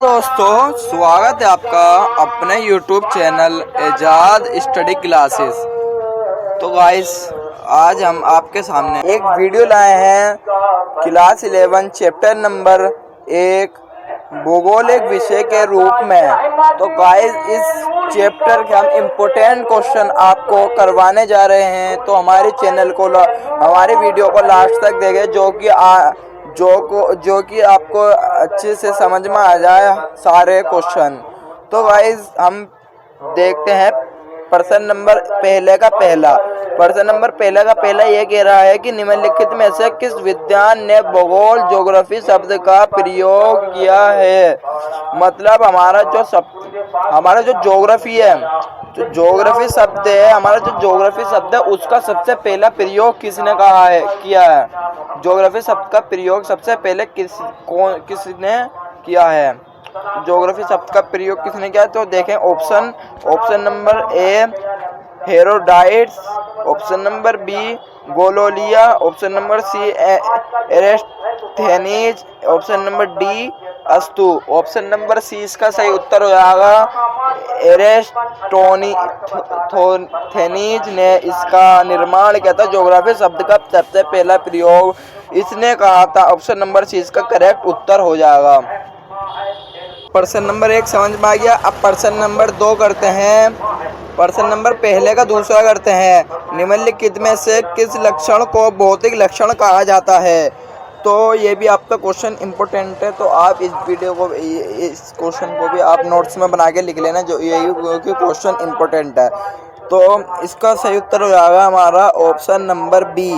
दोस्तों, स्वागत है आपका अपने YouTube channel Ejaz study classes. तो गाइस, आज हम आपके सामने एक वीडियो लाए हैं क्लास 11 चैप्टर नंबर 1 भूगोल एक विषय के रूप में। तो गाइस, इस चैप्टर के हम इम्पोर्टेंट क्वेश्चन आपको करवाने जा रहे हैं। तो हमारे चैनल को हमारे वीडियो को लास्ट तक देखें, जो कि आपको अच्छे से समझ में आ जाए सारे क्वेश्चन। तो गाइस, हम देखते हैं प्रश्न नंबर पहले का पहला ये कह रहा है कि निम्नलिखित में से किस विद्वान ने भूगोल ज्योग्राफी शब्द का प्रयोग किया है। मतलब हमारा जो ज्योग्राफी है, जो ज्योग्राफी शब्द है उसका सबसे पहला प्रयोग किसने किया है। ज्योग्राफी शब्द का प्रयोग सबसे पहले किसने किया है। ज्योग्राफी शब्द का प्रयोग किसने किया। तो देखें option number A Herodotus, option number B गोलोलिया, option number C Eratosthenes, option number D अस्तु। ऑप्शन नंबर सी इसका सही उत्तर हो जाएगा। एरेस्थेनीज ने इसका निर्माण किया था। ज्योग्राफी शब्द का सबसे पहला प्रयोग इसने कहा था। ऑप्शन नंबर सी इसका करेक्ट उत्तर हो जाएगा। प्रश्न नंबर 1 समझ में आ गया। अब प्रश्न नंबर 2 करते हैं। प्रश्न नंबर पहले का दूसरा करते हैं। निम्नलिखित में से किस लक्षण को भौतिक लक्षण कहा जाता है। तो ये भी आपका क्वेश्चन इम्पोर्टेंट है, तो आप इस क्वेश्चन को भी आप नोट्स में बना के लिख लेना, जो यही क्योंकि क्वेश्चन इम्पोर्टेंट है। तो इसका सही उत्तर हो जाएगा हमारा ऑप्शन नंबर बी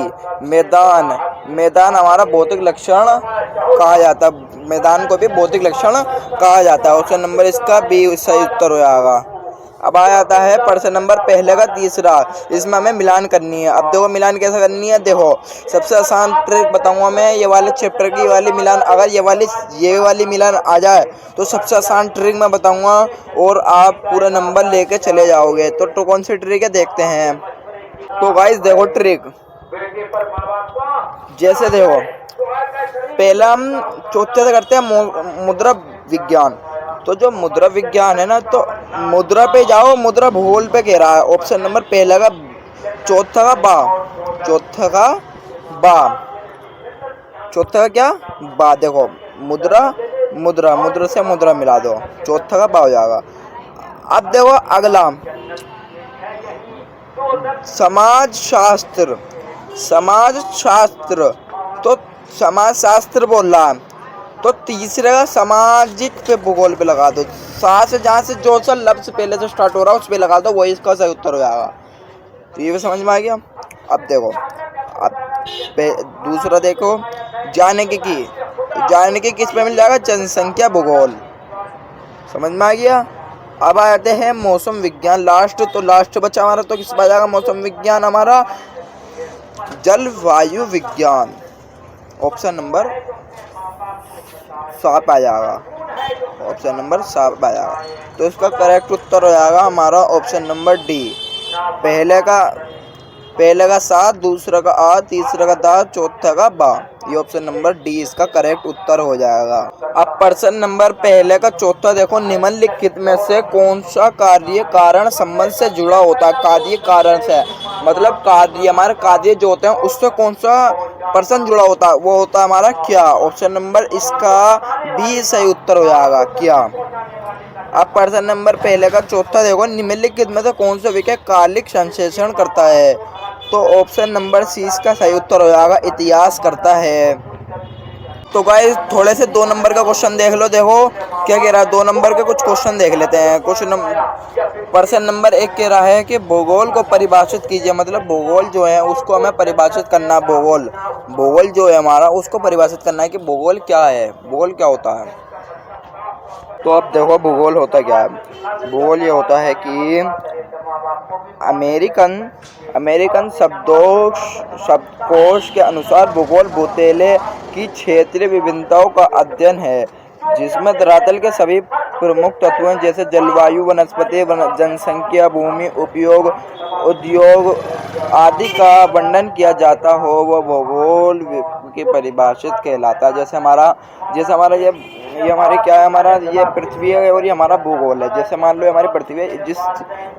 मैदान हमारा भौतिक लक्षण कहा जाता है। मैदान को भी भौतिक लक्षण कहा जाता है। ऑप्शन नंबर इसका बी सही उत्तर हो जाएगा। अब आ जाता है प्रश्न नंबर पहले का तीसरा। इसमें हमें मिलान करनी है। अब देखो मिलान कैसे करनी है। देखो, सबसे आसान ट्रिक बताऊंगा मैं ये वाले चैप्टर की। वाली मिलान अगर ये वाली मिलान आ जाए तो सबसे आसान ट्रिक मैं बताऊंगा और आप पूरा नंबर लेके चले जाओगे। तो कौन सी ट्रिक है देखते हैं। तो गाइस देखो ट्रिक, जैसे देखो पहला हम चौथे से करते हैं मुद्रा विज्ञान। तो जो मुद्रा विज्ञान है ना, तो मुद्रा पे जाओ, मुद्रा भूगोल पे कह रहा है। ऑप्शन नंबर पहला का चौथा का बा। देखो मुद्रा से मुद्रा मिला दो, चौथा का बा हो जाएगा। अब देखो अगला समाज शास्त्र। तो समाज शास्त्र बोल रहा है, तो तीसरे का सामाजिक पे भूगोल पे लगा दो। जहाँ से जो सा लफ्ज पहले से स्टार्ट हो रहा है उस पे लगा दो, वही इसका सही उत्तर हो जाएगा। तो ये भी समझ में आ गया। अब देखो, दूसरा देखो जानकी किस पे मिल जाएगा। जनसंख्या भूगोल। समझ में आ गया। अब आ जाते हैं मौसम विज्ञान लास्ट। तो लास्ट बचा हमारा, तो किस पे जाएगा मौसम विज्ञान हमारा। जलवायु विज्ञान। ऑप्शन नंबर 7 आ जाएगा। ऑप्शन नंबर 7 आ जाएगा। तो इसका करेक्ट उत्तर हो जाएगा हमारा ऑप्शन नंबर डी। पहले का 7, दूसरा का आ, तीसरा का दा, चौथा का बा। ये ऑप्शन नंबर डी इसका करेक्ट उत्तर हो जाएगा। अब प्रश्न नंबर पहले का चौथा देखो। निम्नलिखित में से कौन सा कार्य कारण संबंध से जुड़ा होता है। कार्य कारण से मतलब हमारे कार्य जो होते हैं उससे कौन सा पर्सन जुड़ा होता है, वो होता है हमारा क्या। ऑप्शन नंबर इसका बी सही उत्तर हो जाएगा, क्या। अब प्रश्न नंबर पहले का चौथा देखो। निम्नलिखित में से कौन सा विषय कालिक संश्लेषण करता है। तो ऑप्शन नंबर सी इसका सही उत्तर हो जाएगा, इतिहास करता है। तो गाइस, थोड़े से 2 नंबर का क्वेश्चन देख लो। देखो क्या कह रहा है, 2 नंबर के कुछ क्वेश्चन देख लेते हैं। प्रश्न नंबर 1 कह रहा है कि भूगोल को परिभाषित कीजिए। मतलब भूगोल जो है उसको हमें परिभाषित करना है। भूगोल जो है हमारा उसको परिभाषित करना है कि भूगोल क्या है, भूगोल क्या होता है। तो अब देखो भूगोल होता क्या है। भूगोल ये होता है कि अमेरिकन शब्दकोश के अनुसार भूगोल भूतले की क्षेत्रीय विभिन्नताओं का अध्ययन है, जिसमें धरातल के सभी प्रमुख तत्वों जैसे जलवायु, वनस्पति, जनसंख्या, भूमि उपयोग, उद्योग आदि का वर्णन किया जाता हो, वह भूगोल की परिभाषित कहलाता है। जैसे हमारा ये ये हमारी क्या है, हमारा ये पृथ्वी है और ये हमारा भूगोल है। जैसे मान लो हमारी पृथ्वी है, जिस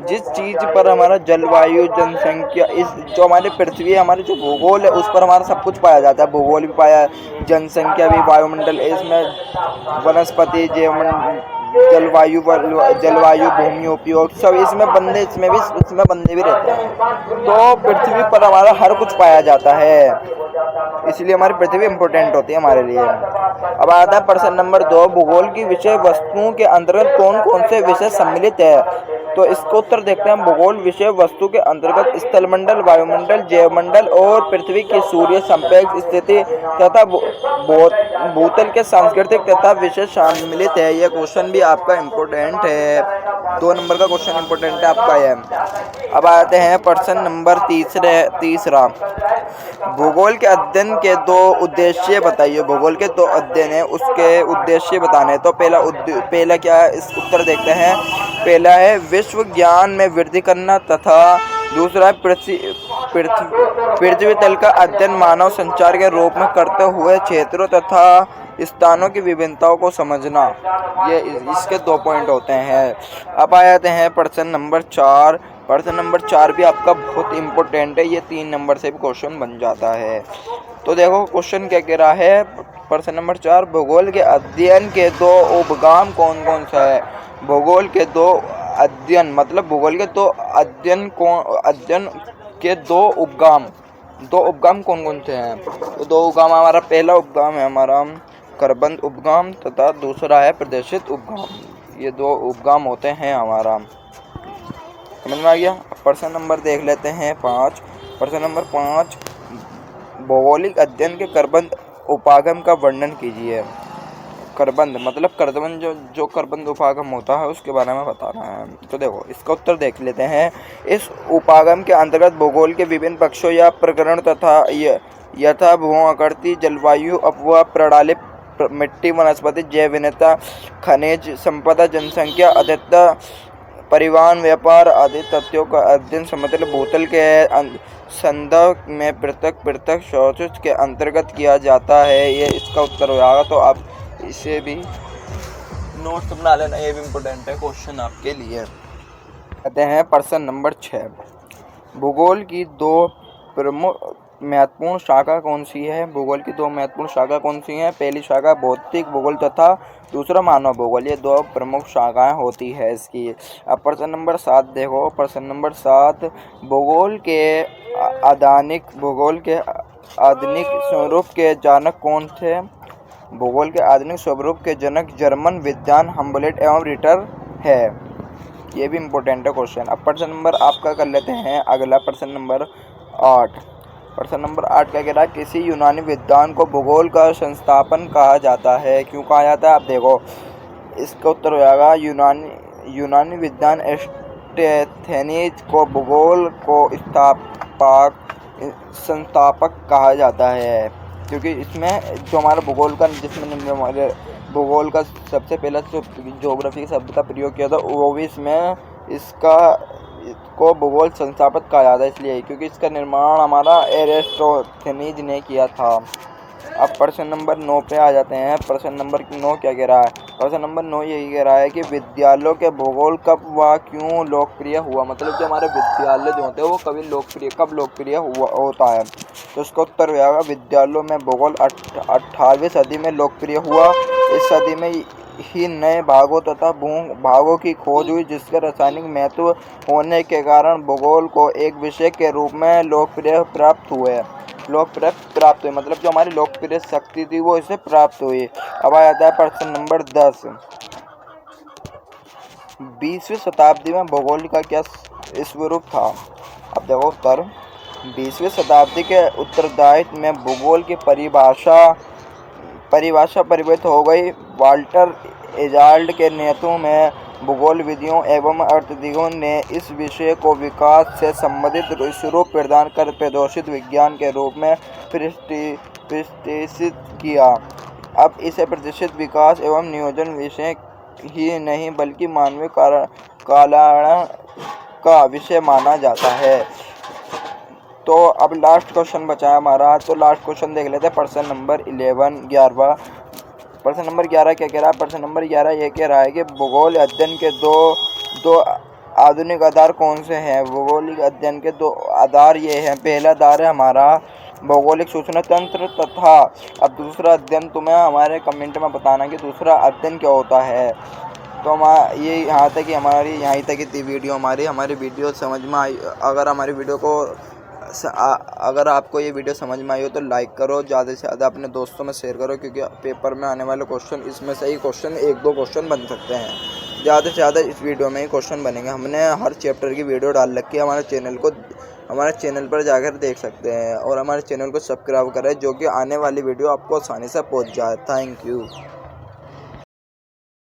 जिस चीज़ पर हमारा जलवायु, जनसंख्या, इस जो हमारी पृथ्वी है, हमारी जो भूगोल है, उस पर हमारा सब कुछ पाया जाता है। भूगोल भी पाया, जनसंख्या भी, वायुमंडल, इसमें वनस्पति, जीवन, जलवायु, भूमि उपयोग, सब इसमें बंदे, इसमें बंदे भी रहते हैं। तो पृथ्वी पर हमारा हर कुछ पाया जाता है, इसलिए हमारी पृथ्वी इम्पोर्टेंट होती है हमारे लिए। अब आता है प्रश्न नंबर 2, भूगोल की विषय वस्तुओं के अंतर्गत कौन कौन से विषय सम्मिलित है? तो इसको उत्तर देखते हैं। भूगोल विषय वस्तु के अंतर्गत स्थलमंडल, वायुमंडल, जैवमंडल और पृथ्वी की सूर्य संपेक्ष स्थिति तथा भूतल के सांस्कृतिक तथा विषय सम्मिलित है। यह क्वेश्चन भी आपका इम्पोर्टेंट है, 2 नंबर का क्वेश्चन इम्पोर्टेंट है आपका यह। अब आते हैं प्रश्न नंबर तीसरा, भूगोल के अध्ययन के 2 उद्देश्य बताइए। भूगोल के 2 अध्ययन है, उसके उद्देश्य बताने। तो पहला क्या है, इस उत्तर देखते हैं। पहला है विश्व ज्ञान में वृद्धि करना, तथा दूसरा है पृथ्वी तल का अध्ययन मानव संचार के रूप में करते हुए क्षेत्रों तथा स्थानों की विभिन्नताओं को समझना। ये इसके 2 पॉइंट होते हैं। अब आ जाते हैं प्रश्न नंबर 4। प्रश्न नंबर 4 भी आपका बहुत इम्पोर्टेंट है, ये 3 नंबर से भी क्वेश्चन बन जाता है। तो देखो क्वेश्चन क्या कह रहा है, प्रश्न नंबर 4, भूगोल के अध्ययन के 2 उपगाम कौन कौन सा है? भूगोल के 2 अध्ययन मतलब भूगोल के 2 अध्ययन के 2 उपगाम कौन कौन से हैं? तो 2 उपगाम, हमारा पहला उपगाम है हमारा करबंद उपगाम, तथा दूसरा है प्रदेशित उपगाम। ये 2 उपगाम होते हैं हमारा, समझ में आ गया। प्रश्न नंबर देख लेते हैं 5। प्रश्न नंबर 5, भौगोलिक अध्ययन के करबंद उपागम का वर्णन कीजिए। करबंद मतलब करबंद, जो करबंद उपागम होता है उसके बारे में बताना है। तो देखो इसका उत्तर देख लेते हैं। इस उपागम के अंतर्गत भूगोल के विभिन्न पक्षों या प्रकरण तथा यथा भू आकृति, जलवायु, अपवाह प्रणाली, मिट्टी, वनस्पति, जैव विविधता, खनिज संपदा, जनसंख्या, आर्द्रता, परिवहन, व्यापार आदि तथ्यों का अध्ययन समतल भूतल के संदर्भ में पृथक शोध के अंतर्गत किया जाता है। ये इसका उत्तर हो जाएगा। तो आप इसे भी नोट्स बना लेना, ये भी इम्पोर्टेंट है क्वेश्चन आपके लिए। कहते हैं प्रश्न नंबर 6, भूगोल की 2 प्रमुख महत्वपूर्ण शाखा कौन सी है? भूगोल की 2 महत्वपूर्ण शाखा कौन सी हैं? पहली शाखा भौतिक भूगोल तथा दूसरा मानव भूगोल। ये 2 प्रमुख शाखाएं होती है इसकी। अब प्रश्न नंबर 7 देखो। प्रश्न नंबर 7, भूगोल के आधुनिक स्वरूप के जनक कौन थे? भूगोल के आधुनिक स्वरूप के जनक जर्मन विद्वान हम्बोल्ट एवं रिटर है। ये भी इम्पोर्टेंट है क्वेश्चन। अब प्रश्न नंबर आपका कर लेते हैं अगला, प्रश्न नंबर 8। प्रश्न नंबर 8 क्या कह रहा है, किसी यूनानी विद्वान को भूगोल का संस्थापन कहा जाता है? क्यों कहा जाता है? आप देखो इसका उत्तर हो जाएगा, यूनानी विद्वान एस्थेनीज को भूगोल को संस्थापक कहा जाता है, क्योंकि इसमें जो हमारा भूगोल का, जिसमें हमारे भूगोल का सबसे पहला जो ज्योग्राफी शब्द का प्रयोग किया था, वो भी इसको भूगोल संस्थापक कहा जाता है, इसलिए क्योंकि इसका निर्माण हमारा एरिस्टोथेनीज ने किया था। अब प्रश्न नंबर 9 पे आ जाते हैं। प्रश्न नंबर 9 क्या कह रहा है? प्रश्न नंबर 9 यही कह रहा है कि विद्यालयों के भूगोल कब व क्यों लोकप्रिय हुआ? मतलब कि हमारे विद्यालय जो होते हैं वो कब लोकप्रिय होता है? तो इसका उत्तर हो जाएगा, विद्यालयों में भूगोल 18वीं सदी में लोकप्रिय हुआ। इस सदी में ही नए भागों तथा भूभागों की खोज हुई, जिसके रासायनिक महत्व होने के कारण भूगोल को एक विषय के रूप में लोकप्रिय प्राप्त हुए। मतलब जो हमारी लोकप्रिय शक्ति थी वो इसे प्राप्त हुई। अब आ जाता है प्रश्न नंबर 10, 20वीं शताब्दी में भूगोल का क्या स्वरूप था? अब देखो उत्तर, 20वीं शताब्दी के उत्तरार्ध में भूगोल की परिभाषा परिवर्तित हो गई। वाल्टर एजाल्ड के नेतृत्व में भूगोल विधियों एवं अर्थविदों ने इस विषय को विकास से संबंधित स्वरूप प्रदान कर प्रदर्शित विज्ञान के रूप में प्रतिष्ठित किया। अब इसे प्रतिष्ठित विकास एवं नियोजन विषय ही नहीं बल्कि मानवीय कल्याण का विषय माना जाता है। तो अब लास्ट क्वेश्चन बचा है हमारा, तो लास्ट क्वेश्चन देख लेते हैं। प्रश्न नंबर 11, प्रश्न नंबर 11 क्या कह रहा है? प्रश्न नंबर 11 ये कह रहा है कि भूगोल अध्ययन के दो आधुनिक आधार कौन से हैं? भौगोलिक अध्ययन के 2 आधार ये हैं। पहला आधार है हमारा भौगोलिक सूचना तंत्र तथा अब दूसरा अध्ययन तुम्हें हमारे कमेंट में बताना कि दूसरा अध्ययन क्या होता है। तो हम ये यहाँ तक कि यहीं तक की वीडियो हमारी वीडियो समझ में आई। अगर आपको ये वीडियो समझ में आई हो तो लाइक करो, ज़्यादा से ज़्यादा अपने दोस्तों में शेयर करो, क्योंकि पेपर में आने वाले क्वेश्चन इसमें से ही क्वेश्चन 1-2 क्वेश्चन बन सकते हैं। ज़्यादा से ज़्यादा इस वीडियो में ही क्वेश्चन बनेंगे। हमने हर चैप्टर की वीडियो डाल रखी है। हमारे चैनल पर जाकर देख सकते हैं और हमारे चैनल को सब्सक्राइब करें, जो कि आने वाली वीडियो आपको आसानी से पहुंच जाए। Thank you.